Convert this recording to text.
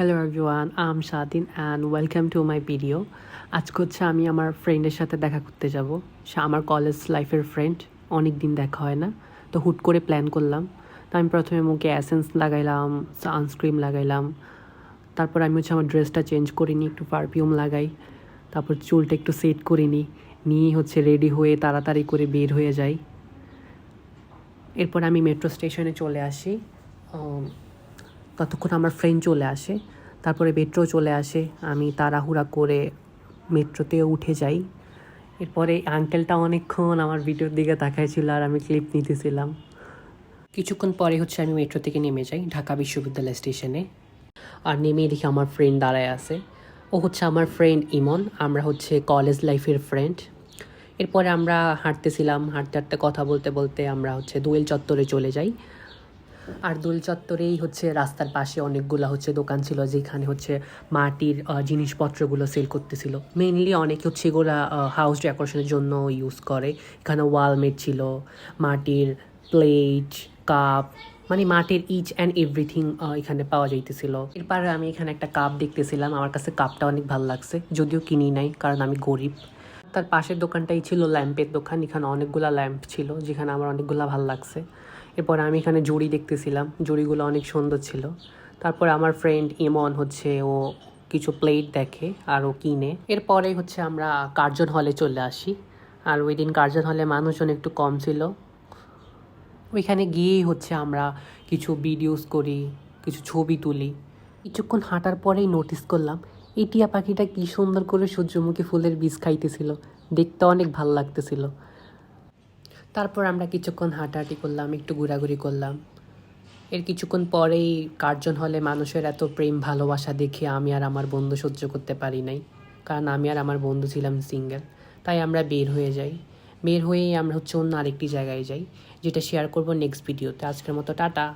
Hello everyone, আম স্বাধীন and welcome to my video. আজকে হচ্ছে আমি আমার ফ্রেন্ডের সাথে দেখা করতে যাব। সে আমার কলেজ লাইফের ফ্রেন্ড, অনেক দিন দেখা হয় না, তো হুট করে প্ল্যান করলাম। তো আমি প্রথমে মুখে অ্যাসেন্স লাগাইলাম, সানস্ক্রিন লাগাইলাম, তারপর আমি হচ্ছে আমার ড্রেসটা চেঞ্জ করে নিই, একটু পারফিউম লাগাই, তারপর চুলটা একটু সেট করে নিয়ে হচ্ছে রেডি হয়ে তাড়াতাড়ি করে বের হয়ে যাই। এরপর আমি মেট্রো স্টেশনে চলে আসি। ততক্ষণ আমার ফ্রেন্ড চলে আসে, তারপরে মেট্রো চলে আসে, আমি তাড়াহুড়া করে মেট্রোতে উঠে যাই। এরপরে আঙ্কেলটা অনেকক্ষণ আমার ভিডিওর দিকে তাকাইছিল আর আমি ক্লিপ নিতেছিলাম। কিছুক্ষণ পরে হচ্ছে আমি মেট্রো থেকে নেমে যাই ঢাকা বিশ্ববিদ্যালয় স্টেশনে। আর নেমে দেখি আমার ফ্রেন্ড দাঁড়ায় আছে। ও হচ্ছে আমার ফ্রেন্ড ইমন, আমরা হচ্ছে কলেজ লাইফের ফ্রেন্ড। এরপরে আমরা হাঁটতেছিলাম, হাঁটতে হাঁটতে কথা বলতে বলতে আমরা হচ্ছে দোয়েল চত্বরে চলে যাই। আর দোল চত্বরেই হচ্ছে রাস্তার পাশে অনেকগুলো হচ্ছে দোকান ছিল, যেখানে হচ্ছে মাটির জিনিসপত্রগুলো সেল করতেছিল। মেইনলি অনেকে হচ্ছে এগুলো হাউস ডেকোরেশনের জন্য ইউজ করে। এখানে ওয়ালমেট ছিল, মাটির প্লেট, কাপ, মানে মাটির ইচ অ্যান্ড এভরিথিং এখানে পাওয়া যাইতেছিল। এরপর আমি এখানে একটা কাপ দেখতেছিলাম, আমার কাছে কাপটা অনেক ভালো লাগছে, যদিও কিনি নাই কারণ আমি গরিব। তার পাশের দোকানটাই ছিল ল্যাম্পের দোকান, এখানে অনেকগুলা ল্যাম্প ছিল যেখানে আমার অনেকগুলা ভালো লাগছে। এরপর আমি এখানে জুড়ি দেখতেছিলাম, জুড়িগুলো অনেক সুন্দর ছিল। তারপর আমার ফ্রেন্ড ইমন হচ্ছে ও কিছু প্লেট দেখে আর ও কিনে। এরপরে হচ্ছে আমরা কার্জন হলে চলে আসি। আর ওই দিন কার্জন হলে মানুষজন একটু কম ছিল। ওইখানে গিয়েই হচ্ছে আমরা কিছু ভিডিওস করি, কিছু ছবি তুলি। কিছুক্ষণ হাঁটার পরেই নোটিস করলাম এই টিয়া পাখিটা কী সুন্দর করে সূর্যমুখী ফুলের বীজ খাইতেছিল, দেখতে অনেক ভাল লাগতেছিল। তারপর আমরা কিছুক্ষণ হাঁটাহাঁটি করলাম, একটু ঘোরাঘুরি করলাম। এর কিছুক্ষণ পরেই কার্জন হলে মানুষের এত প্রেম ভালোবাসা দেখে আমি আর আমার বন্ধু সহ্য করতে পারি নাই, কারণ আমি আর আমার বন্ধু ছিলাম সিঙ্গেল। তাই আমরা বের হয়ে যাই। বের হয়েই আমরা হচ্ছে অন্য আরেকটি জায়গায় যাই, যেটা শেয়ার করব নেক্সট ভিডিওতে। আজকের মতো টাটা।